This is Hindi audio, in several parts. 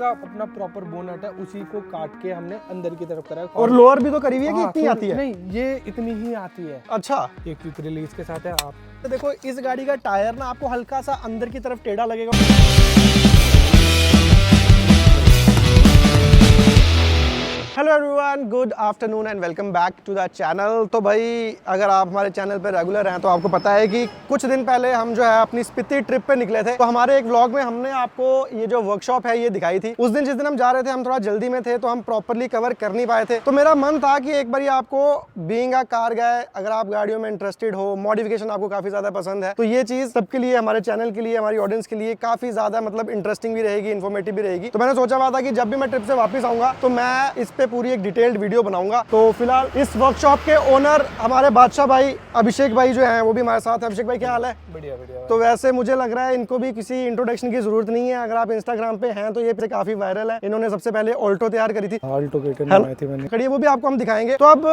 इसका अपना प्रॉपर बोनट है, उसी को काट के हमने अंदर की तरफ करा है। और लोअर भी तो करी हुई है कि इतनी आती है? नहीं, ये इतनी ही आती है। अच्छा, ये क्विक रिलीज के साथ है। आप तो देखो इस गाड़ी का टायर ना आपको हल्का सा अंदर की तरफ टेढ़ा लगेगा। Hello everyone, good afternoon and welcome back to the channel. तो भाई अगर आप हमारे चैनल पर रेगुलर हैं तो आपको पता है कि कुछ दिन पहले हम जो है अपनी स्पीति ट्रिप पे निकले थे। तो हमारे एक व्लॉग में हमने आपको ये जो वर्कशॉप है ये दिखाई थी। उस दिन जिस दिन हम जा रहे थे हम थोड़ा जल्दी में थे तो हम प्रॉपरली कवर कर नहीं पाए थे। तो मेरा मन था कि एक बार आपको बीइंग अ कार गाय, अगर आप गाड़ियों में इंटरेस्टेड हो, मॉडिफिकेशन आपको काफी ज्यादा पसंद है, तो ये चीज सबके लिए, हमारे चैनल के लिए, हमारी ऑडियंस के लिए काफी ज्यादा मतलब इंटरेस्टिंग भी रहेगी, इन्फॉर्मेटिव भी रहेगी। तो मैंने सोचा हुआ था कि जब भी मैं ट्रिप से वापस आऊंगा तो मैं इस पे पूरी एक डिटेल्ड वीडियो बनाऊंगा। तो फिलहाल इस वर्कशॉप के ओनर हमारे बादशाह भाई अभिषेक भाई जो हैं वो भी हमारे साथ हैं। अभिषेक भाई क्या हाल है? बढ़िया बढ़िया। तो वैसे मुझे लग रहा है इनको भी किसी इंट्रोडक्शन की जरूरत नहीं है। अगर आप इंस्टाग्राम पे हैं तो ये काफी वायरल है। इन्होंने सबसे पहले ऑल्टो तैयार करी थी, ऑल्टो बनाई थी मैंने, खड़ी है, वो भी आपको हम दिखाएंगे। तो अब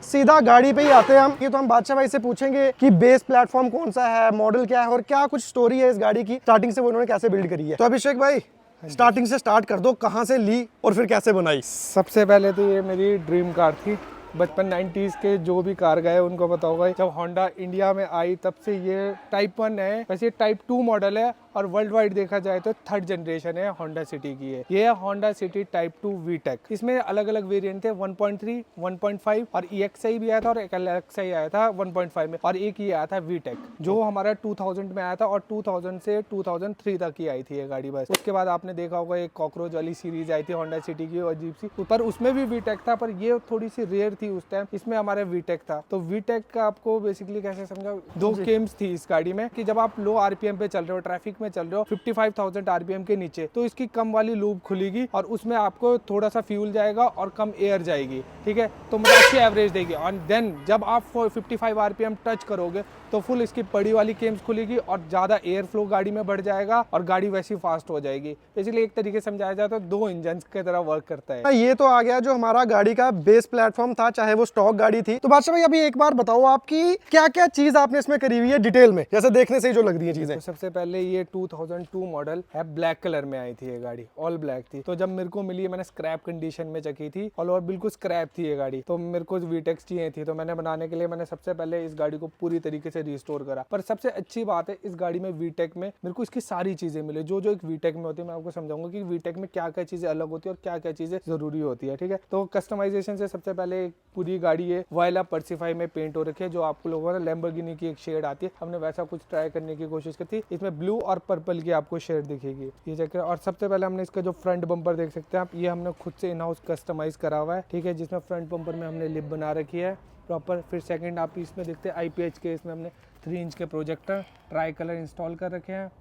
सीधा गाड़ी पे ही आते हैं हम। तो हम बादशाह भाई से पूछेंगे कि बेस प्लेटफॉर्म कौन सा है, मॉडल क्या है और क्या कुछ स्टोरी है इस गाड़ी की, स्टार्टिंग से वो इन्होंने कैसे बिल्ड करी है। तो अभिषेक भाई स्टार्टिंग से स्टार्ट कर दो, कहाँ से ली और फिर कैसे बनाई? सबसे पहले तो ये मेरी ड्रीम कार थी। बचपन 90s के जो भी कार गए उनको पता होगा, जब होंडा इंडिया में आई तब से ये टाइप 1 है, वैसे टाइप 2 मॉडल है और वर्ल्ड वाइड देखा जाए तो थर्ड जनरेशन है होंडा सिटी की है। ये है होंडा सिटी टाइप 2 वीटेक। इसमें अलग अलग वेरिएंट थे, 1.3, 1.5 और EXI भी आया था और एक LXI आया था 1.5 में, और एक ये आया था वीटेक जो हमारा 2000 में आया था और 2000 से 2003 तक की आई थी ये गाड़ी। बस उसके बाद आपने देखा होगा एक कॉकरोच वाली सीरीज आई थी होंडा सिटी की, अजीब सी, पर उसमें भी वीटेक था, पर ये थोड़ी सी रेयर थी उस टाइम। इसमें हमारे वीटेक था। तो वीटेक का आपको बेसिकली कैसे समझा, दो गेम्स थी इस गाड़ी में कि जब आप लो आरपीएम पे चल रहे हो, ट्रैफिक में चल रहे हो 55,000 आरपीएम के नीचे, तो इसकी कम वाली लूप खुलेगी और उसमें आपको थोड़ा सा फ्यूल जाएगा और कम एयर जाएगी, ठीक है, तो मतलब अच्छी एवरेज देगी। और देन जब आप 55 आरपीएम टच करोगे तो फुल इसकी बड़ी वाली गेम्स खुलेगी और ज्यादा एयर फ्लो गाड़ी में बढ़ जाएगा और गाड़ी वैसी फास्ट हो जाएगी। इसलिए एक तरीके से समझाया जाए तो दो इंजन की तरह वर्क करता है। ये तो आ गया जो हमारा गाड़ी का बेस प्लेटफॉर्म था, चाहे वो स्टॉक गाड़ी थी। तो बादशाह भाई अभी एक बार बताओ आपकी क्या क्या चीज आपने इसमें करी हुई है डिटेल में, जैसे देखने से ही जो लग रही है चीजें। तो सबसे पहले ये 2002 मॉडल है, ब्लैक कलर में आई थी ये गाड़ी, ऑल ब्लैक थी। तो जब मेरे को मिली मैंने स्क्रैप कंडीशन में चकी थी और बिल्कुल स्क्रैप थी ये गाड़ी, तो मेरे को वीटेक्स चाहिए थी। तो मैंने बनाने के लिए मैंने सबसे पहले इस गाड़ी को पूरी तरीके से रिस्टोर करा। पर सबसे अच्छी बात है इस गाड़ी में वीटेक में मेरे को इसकी सारी चीजें मिली जो जो एक वीटेक में होती है। मैं आपको समझाऊंगा कि वीटेक में क्या क्या चीजें अलग होती है और क्या क्या चीजें जरूरी होती है, ठीक है। तो कस्टमाइजेशन से सबसे पहले पूरी गाड़ी है वायला पर्सिफाई में पेंट हो रखी है, जो आपको लोगों ने लैम्बोर्गिनी की एक शेड आती है, हमने वैसा कुछ ट्राई करने की कोशिश की थी। इसमें ब्लू और पर्पल की आपको शेड दिखेगी, ये चेक। और सबसे पहले हमने इसका जो फ्रंट बम्पर देख सकते हैं आप, ये हमने खुद से इन हाउस कस्टमाइज करा हुआ है, ठीक है, जिसमें फ्रंट बम्पर में हमने लिप बना रखी है प्रॉपर। फिर सेकंड आप इसमें देखते हैं IPH के, इसमें हमने 3 इंच के प्रोजेक्टर ट्राई कलर इंस्टॉल कर रखे हैं।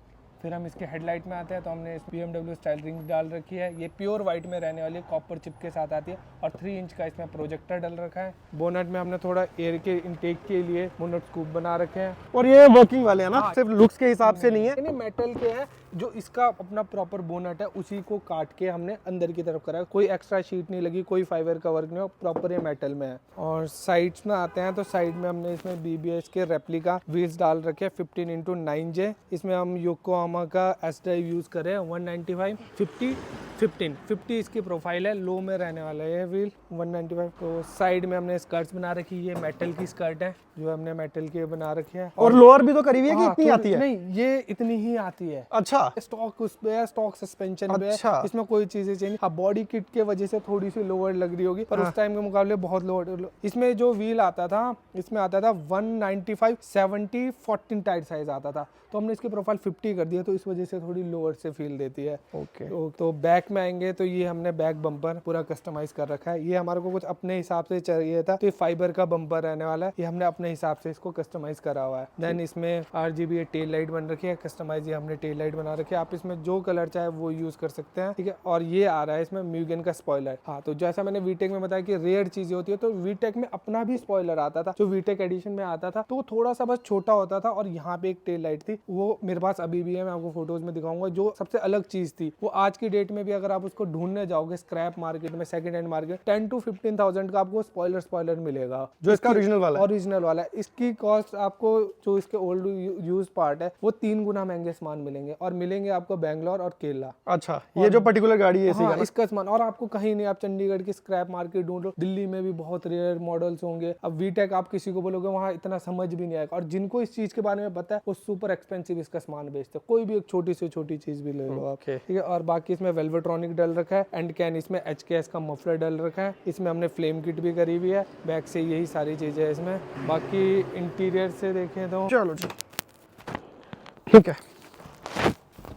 फिर हम इसके हेडलाइट में आते हैं तो हमने इस BMW स्टाइल रिंग डाल रखी है, ये प्योर वाइट में रहने वाली कॉपर चिप के साथ आती है और 3 इंच का इसमें प्रोजेक्टर डल रखा है। बोनट में हमने थोड़ा एयर के इनटेक के लिए बोनट स्कूप बना रखे हैं। और ये वर्किंग वाले हैं ना? सिर्फ लुक्स के हिसाब से नहीं है, नहीं, मेटल के हैं। जो इसका अपना प्रॉपर बोनट है उसी को काट के हमने अंदर की तरफ करा है, कोई एक्स्ट्रा शीट नहीं लगी, कोई फाइबर का वर्क नहीं हो, प्रॉपर ये मेटल में है। और साइड्स में आते हैं तो साइड में हमने इसमें BBS के रेप्लिका व्हील्स डाल रखे हैं 15x9J। इसमें हम योकोहामा का S ड्राइव यूज कर रहे हैं 195 50 15 50 इसकी प्रोफाइल है, लो में रहने वाला है व्हील 195। तो साइड में हमने स्कर्ट्स बना रखी है, ये मेटल की स्कर्ट है जो हमने मेटल के बना रखी है। और लोअर भी तो करी हुई है कि इतनी आती है? नहीं, ये इतनी ही आती है। अच्छा, स्टॉक उस पे है, स्टॉक सस्पेंशन पे अच्छा। है, इसमें कोई चीजें चेंज। हाँ, बॉडी किट के वजह से थोड़ी सी लोअर लग रही होगी, पर उस टाइम के मुकाबले बहुत लोअर। इसमें जो व्हील आता था, इसमें आता था 195 70 14 टाइट साइज आता था, तो हमने इसकी प्रोफाइल 50 कर दिया, तो इस वजह से थोड़ी लोअर से फील देती है। ओके। तो बैक में आएंगे तो ये हमने बैक बम्पर पूरा कस्टमाइज कर रखा है। ये हमारे को कुछ अपने हिसाब से चाहिए था, तो ये फाइबर का बम्पर रहने वाला है, ये हमने अपने हिसाब से इसको कस्टमाइज करा हुआ है। देन इसमें RGB टेल लाइट बन रखी है, कस्टमाइज ये हमने टेल लाइट बना रखी है, आप इसमें जो कलर चाहे वो यूज कर सकते हैं, ठीक है। और ये आ रहा है इसमें म्यूगन का स्पॉइलर। हाँ, तो जैसा मैंने वीटेक में बताया कि रेयर चीजें होती है, तो वीटेक में अपना भी स्पॉइलर आता था, जो वीटेक एडिशन में आता था, तो थोड़ा सा बस छोटा होता था और यहाँ पे एक टेल लाइट थी, वो मेरे पास अभी भी है, मैं आपको फोटोज में दिखाऊंगा। जो सबसे अलग चीज थी वो आज की डेट में भी अगर आप उसको ढूंढने जाओगे स्क्रैप मार्केट में, सेकंड हैंड मार्केट, 10 to 15,000 का आपको स्पॉइलर मिलेगा, जो इसका ओरिजिनल वाला है। इसकी कॉस्ट आपको जो इसके ओल्ड यूज पार्ट है वो 3 गुना महंगे सामान मिलेंगे, और मिलेंगे आपको बैंगलोर और केरला। अच्छा, ये जो पर्टिकुलर गाड़ी है इसी हाँ, का ना? इसका सामान और आपको कहीं नहीं, आप चंडीगढ़ की स्क्रैप मार्केट ढूंढ लो, दिल्ली में भी बहुत रेयर मॉडल्स होंगे। अब वीटेक आप किसी को बोलोगे वहाँ इतना समझ भी नहीं आएगा, और जिनको इस चीज के बारे में पता है वो सुपर एक्सपेंसिव इसका सामान बेचते हैं। कोई भी एक छोटी से छोटी चीज भी ले लो आप, Okay. ठीक है। और बाकी इसमें वेल्वेट्रॉनिक डल रखा है, एंड कैन इसमें HKS का मफलर डल रखा है। इसमें हमने फ्लेम किट भी करी हुई है, बैक से यही सारी चीजें इसमें। बाकी इंटीरियर से देखें तो चलो जी, ठीक है।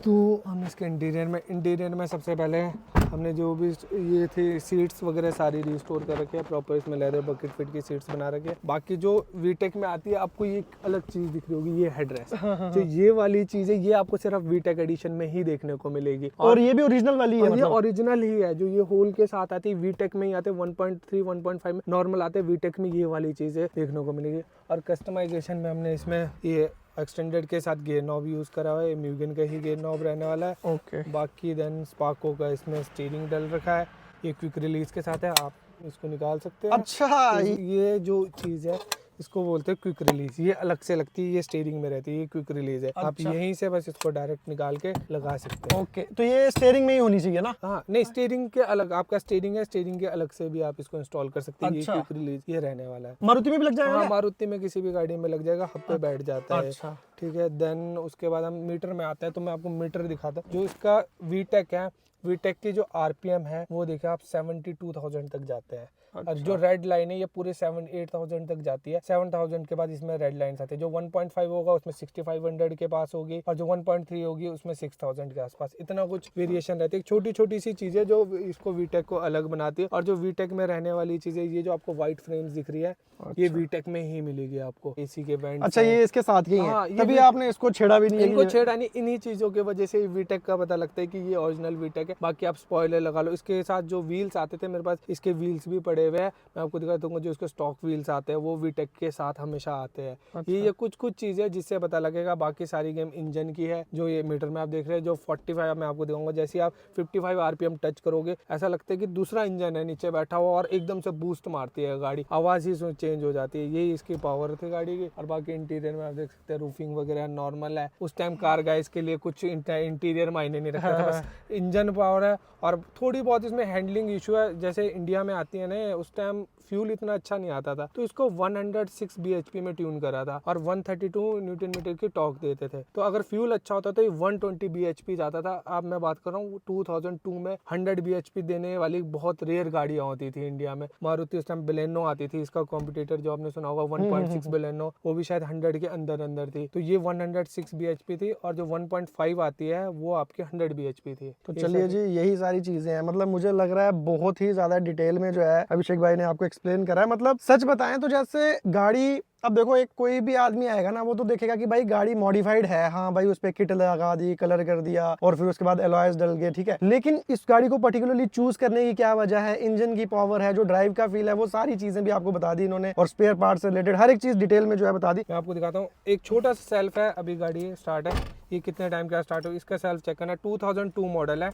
तो हम इसके इंटीरियर में सबसे पहले हमने जो भी ये थी सीट्स वगैरह सारी रिस्टोर कर रखी है प्रॉपर। इसमें लेदर बकेट फिट की सीट्स बना रखी है। बाकी जो वीटेक में आती है आपको ये एक अलग चीज दिख रही होगी, ये हेडरेस्ट। जो ये वाली चीज है ये आपको सिर्फ वीटेक एडिशन में ही देखने को मिलेगी, और ये भी ओरिजिनल वाली है ये मतलब? ओरिजिनल ही है। जो ये होल के साथ आती है वीटेक में ही आते 1.3 1.5 में नॉर्मल आते हैं, वीटेक में ये वाली चीजें देखने को मिलेगी। और कस्टमाइजेशन में हमने इसमें ये एक्सटेंडेड के साथ गियर नॉब यूज करा हुआ है, म्यूगन का ही गियर नॉब रहने वाला है। ओके। बाकी देन स्पार्को का इसमें स्टीयरिंग डल रखा है, ये क्विक रिलीज के साथ है, आप इसको निकाल सकते हैं। अच्छा, ये जो चीज है इसको बोलते हैं क्विक रिलीज, ये अलग से लगती है, ये स्टीयरिंग में रहती है, ये क्विक रिलीज है। आप अच्छा। यहीं से बस इसको डायरेक्ट निकाल के लगा सकते हैं। ओके, तो ये स्टीयरिंग में ही होनी चाहिए ना? हाँ नहीं, स्टीयरिंग के अलग, आपका स्टीयरिंग है, स्टीयरिंग के अलग से भी आप इसको इंस्टॉल कर सकते हैं। अच्छा। ये क्विक रिलीज ये रहने वाला है। मारुति में भी लग जाएगा हाँ, क्या? मारुति में किसी भी गाड़ी में लग जाएगा, हब पे बैठ जाता है। अच्छा। ठीक है। देन उसके बाद हम मीटर में आते हैं, तो मैं आपको मीटर दिखाता हूँ। जो इसका वीटेक है, वीटेक की जो RPM है वो देखिए आप 72,000 तक जाते हैं। अच्छा। और जो रेड लाइन है ये पूरे 7-8,000 तक जाती है। 7,000 के बाद इसमें रेड लाइन आती है। जो 1.5 होगा उसमें 6500 के पास होगी, और जो 1.3 होगी उसमें 6000 के आसपास। इतना कुछ वेरिएशन रहती है, छोटी छोटी सी चीजें जो इसको वीटेक को अलग बनाती है। और जो वीटेक में रहने वाली चीजें, ये जो आपको व्हाइट फ्रेम्स दिख रही है, ये वीटेक में ही मिलेगी आपको। AC के वेंट्स। अच्छा, ये इसके साथ ही हाँ, है, ये तभी भी- आपने इसको छेड़ा भी नहीं है? इनको छेड़ा नहीं, इन्हीं चीजों की वजह से वीटेक का पता लगता है कि ये ओरिजिनल वीटेक है। बाकी आप स्पॉइलर लगा लो। इसके साथ जो व्हील्स आते थे मेरे पास, इसके व्हील्स भी पड़े हुए हैं, मैं आपको दिखा दूंगा। जो इसके स्टॉक व्हील्स आते हैं वो वीटेक के साथ हमेशा आते हैं। अच्छा। ये कुछ कुछ चीजें जिससे पता लगेगा। बाकी सारी गेम इंजन की है। जो ये मीटर में आप देख रहे हैं, जो 45 मैं आपको दिखाऊंगा, जैसे आप 55 RPM टच करोगे ऐसा लगता है कि दूसरा इंजन है नीचे बैठा हुआ, और एकदम से बूस्ट मारती है गाड़ी, आवाज ही चेंज हो जाती है। यही इसकी पावर थी गाड़ी की। और बाकी इंटीरियर में आप देख सकते हैं, रूफिंग वगैरह नॉर्मल है। उस टाइम कार गाइस के लिए कुछ इंटीरियर मायने नहीं रखता था, बस इंजन पावर है। और थोड़ी बहुत इसमें हैंडलिंग इशू है, जैसे इंडिया में आती है ना, उस टाइम फ्यूल इतना अच्छा नहीं आता था, तो इसको 106 bhp में ट्यून करा था, और 132 न्यूटन मीटर की टॉर्क देते थे। तो अगर फ्यूल अच्छा होता तो ये 120 bhp जाता था। अब मैं बात कर रहा हूँ 2002 में 100 bhp देने वाली बहुत रेयर गाड़ियां होती थी इंडिया में। मारुति उस टाइम बेलेनो आती थी, इसका कॉम्पिटिटर जो आपने सुना होगा 1.6 बेलेनो, वो भी शायद 100 के अंदर अंदर थी। तो ये 106 bhp थी, और जो 1.5 आती है वो आपकी 100 bhp थी। तो चलिए जी, यही सारी चीजें हैं। मतलब मुझे लग रहा है बहुत ही ज्यादा डिटेल में जो है अभिषेक भाई ने आपको एक्सप्लेन करा है। मतलब सच बताएं तो जैसे गाड़ी, अब देखो एक कोई भी आदमी आएगा ना, वो तो देखेगा कि भाई गाड़ी मॉडिफाइड है, हाँ भाई उस पे किट लगा दी, कलर कर दिया, और फिर उसके बाद एलॉयज डल गए, ठीक है। लेकिन इस गाड़ी को पर्टिकुलरली चूज करने की क्या वजह है, इंजन की पावर है, जो ड्राइव का फील है, वो सारी चीजें भी आपको बता दी इन्होंने, और स्पेयर पार्ट से रिलेटेड हर एक चीज डिटेल में जो है बता दी। मैं आपको दिखाता हूँ। एक छोटा सा सेल्फ है, अभी गाड़ी स्टार्ट है, ये कितने टाइम का स्टार्ट हो, इसका सेल्फ चेक करना। 2002 मॉडल है,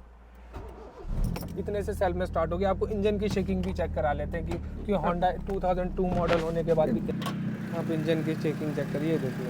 इतने से सेल्फ में स्टार्ट होगी। आपको इंजन की शेकिंग भी चेक करा लेते हैं कि होंडा 2002 मॉडल होने के बाद भी आप इंजन की चेकिंग चेक करिए। देखिए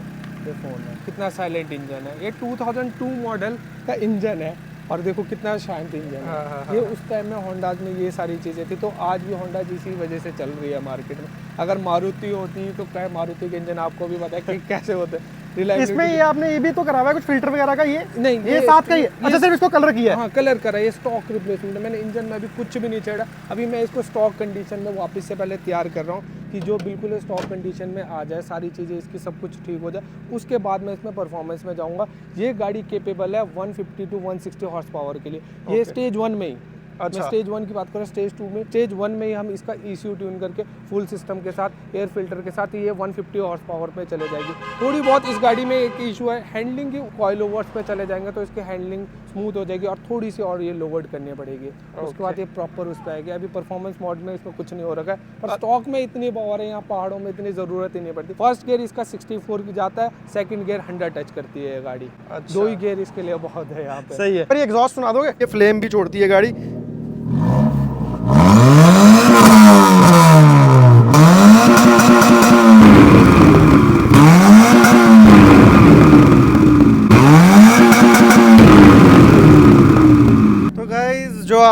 ये फोन है, कितना साइलेंट इंजन है। ये 2002 मॉडल का इंजन है, और देखो कितना शांत इंजन है। ये उस टाइम में होंडाज में ये सारी चीज़ें थी, तो आज भी होंडा इसी वजह से चल रही है मार्केट में। अगर मारुति होती तो क्या, मारुति के इंजन आपको भी पता है कि कैसे होते हैं। इसमें ये आपने ये भी तो करा हुआ है कुछ फिल्टर वगैरह का? ये नहीं, ये साथ का ही है? अच्छा, सिर्फ इसको कलर किया है? हाँ, कलर करा है, ये स्टॉक रिप्लेसमेंट है। मैंने इंजन में अभी कुछ भी नहीं छेड़ा, अभी मैं इसको स्टॉक कंडीशन में वापस से पहले तैयार कर रहा हूँ कि जो बिल्कुल स्टॉक कंडीशन में आ जाए, सारी चीज़ें इसकी सब कुछ ठीक हो जाए, उसके बाद मैं इसमें परफॉर्मेंस में जाऊँगा। ये गाड़ी केपेबल है 150 to 160 हॉर्स पावर के लिए। ये स्टेज 1 में ही, अच्छा। मैं स्टेज 1 की बात करूँ, स्टेज 2 में, स्टेज 1 में ही हम इसका ECU ट्यून करके फुल सिस्टम के साथ, एयर फिल्टर के साथ ये 150 हॉर्स पावर पे चले जाएगी। थोड़ी बहुत इस गाड़ी में एक इशू है हैंडलिंग की, कॉइल ओवर्स पे चले जाएंगे तो इसकी हैंडलिंग स्मूथ हो जाएगी, और थोड़ी सी और ये लोवर्ड करनी पड़ेगी। उसके बाद ये प्रॉपर उस पर आएगी। अभी परफॉर्मेंस मोड में इसमें कुछ नहीं हो रखा है, पर स्टॉक में इतनी पावर है, यहाँ पहाड़ों में इतनी ज़रूरत ही नहीं पड़ती। फर्स्ट गियर इसका 64 की जाता है, सेकंड गियर 100 टच करती है ये गाड़ी। अच्छा। 2 ही गियर इसके लिए बहुत है यहाँ पे। सही है। पर ये एग्जॉस्ट सुना दोगे? ये फ्लेम भी छोड़ती है गाड़ी।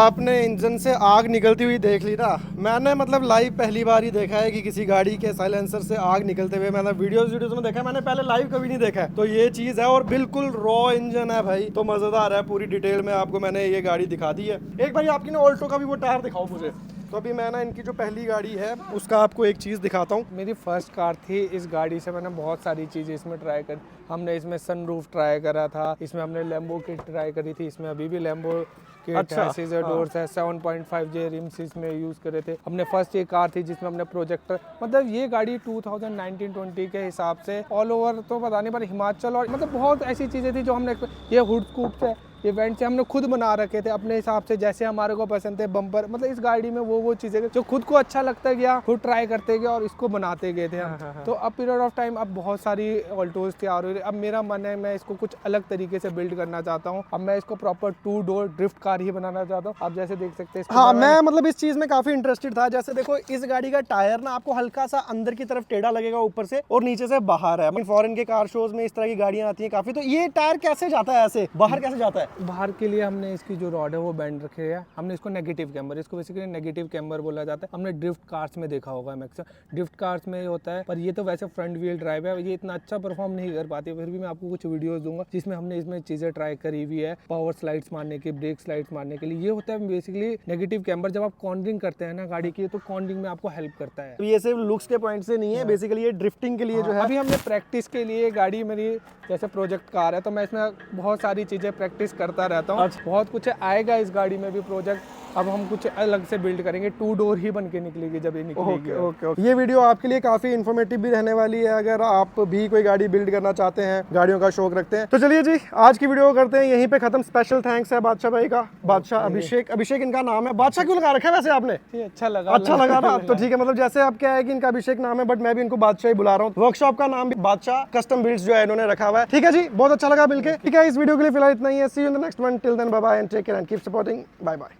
आपने इंजन से आग निकलती हुई देख ली ना, मैंने मतलब लाइव पहली बार ही देखा है कि किसी गाड़ी के साइलेंसर से आग निकलते हुए। मैंने वीडियोस में देखा है, मैंने पहले लाइव कभी नहीं देखा है। तो ये चीज़ है और बिल्कुल रॉ इंजन है भाई, तो मज़ेदार है। पूरी डिटेल में आपको मैंने ये गाड़ी दिखा दी है। एक भाई आपकी ना ऑल्टो का भी वो टायर दिखाओ मुझे। तो अभी मैं ना इनकी जो पहली गाड़ी है उसका आपको एक चीज़ दिखाता हूँ। मेरी फर्स्ट कार थी, इस गाड़ी से मैंने बहुत सारी चीज़ें इसमें ट्राई करी। हमने इसमें सनरूफ ट्राई करा था, इसमें हमने लैम्बो किट ट्राई करी थी, इसमें अभी भी लैम्बो किट अच्छा, है, सीजर डोर्स है, 7.5J रिम्स इसमें यूज़ करे थे हमने। फर्स्ट ये कार थी जिसमें हमने प्रोजेक्टर, मतलब ये गाड़ी 2019-20 के हिसाब से ऑल ओवर तो पता नहीं, पर हिमाचल और मतलब बहुत ऐसी चीज़ें थी जो हमने, ये हुड स्कूप से इवेंट से हमने खुद बना रखे थे अपने हिसाब से, जैसे हमारे को पसंद थे। बम्पर, मतलब इस गाड़ी में वो चीज़ें जो खुद को अच्छा लगता गया, खुद ट्राई करते गए और इसको बनाते गए थे हम। तो अब पीरियड ऑफ टाइम अब बहुत सारी ऑल्टोज तैयार हो रही है। अब मेरा मन है मैं इसको कुछ अलग तरीके से बिल्ड करना चाहता हूँ। अब मैं इसको प्रॉपर 2 डोर ड्रिफ्ट कार ही बनाना चाहता हूँ। आप जैसे देख सकते हैं। हाँ, मैं मतलब इस चीज़ में काफ़ी इंटरेस्टेड था। जैसे देखो इस गाड़ी का टायर ना आपको हल्का सा अंदर की तरफ टेढ़ा लगेगा ऊपर से, और नीचे से बाहर है। फॉरेन के कार शोज में इस तरह की गाड़ियाँ आती हैं काफ़ी। तो ये टायर कैसे जाता है ऐसे बाहर, कैसे जाता है बाहर के लिए? हमने इसकी जो रॉड है वो बैंड रखे है। हमने इसको नेगेटिव कैम्बर, इसको बेसिकली नेगेटिव कैम्बर बोला जाता है। हमने ड्रिफ्ट कार्स में देखा होगा मैक्सिमम ड्रिफ्ट कार्स में होता है, पर ये तो वैसे फ्रंट व्हील ड्राइव है, ये इतना अच्छा परफॉर्म नहीं कर पाती। फिर भी मैं आपको कुछ वीडियोस दूंगा जिसमें हमने इसमें चीज़ें ट्राई करी हुई है, पावर स्लाइड्स मारने की, ब्रेक स्लाइड्स मारने के लिए। ये होता है बेसिकली नेगेटिव कैम्बर। जब आप कॉर्नरिंग करते हैं ना गाड़ी की, तो कॉर्नरिंग में आपको हेल्प करता है। ये सिर्फ लुक्स के पॉइंट से नहीं है, बेसिकली ये ड्रिफ्टिंग के लिए जो है। अभी हमने प्रैक्टिस के लिए, गाड़ी मेरी जैसे प्रोजेक्ट कार है तो मैं इसमें बहुत सारी चीज़ें प्रैक्टिस करता रहता हूँ। बहुत कुछ आएगा इस गाड़ी में भी प्रोजेक्ट। अब हम कुछ अलग से बिल्ड करेंगे, 2 डोर ही बन के निकलेगी जब ये निकलेगी। ओके। ये वीडियो आपके लिए काफी इन्फॉर्मेटिव भी रहने वाली है, अगर आप भी कोई गाड़ी बिल्ड करना चाहते हैं, गाड़ियों का शौक रखते हैं। तो चलिए जी, आज की वीडियो करते हैं यहीं पे खत्म। स्पेशल थैंक्स है बादशाह भाई का, बादशाह अभिषेक इनका नाम है। बादशाह क्यों लगा रखा है वैसे आपने? अच्छा लगा ना? तो ठीक है, मतलब जैसे आप क्या है कि इनका अभिषेक नाम है, बट मैं भी इनको बादशाह ही बुला रहा हूँ। वर्कशॉप का नाम भी बादशाह कस्टम बिल्ड्स जो है इन्होंने रखा हुआ है। ठीक है जी, बहुत अच्छा लगा मिलके। ठीक है, इस वीडियो के लिए फिलहाल इतना ही है। See you in the next one, till then bye bye and take care and keep supporting. Bye bye.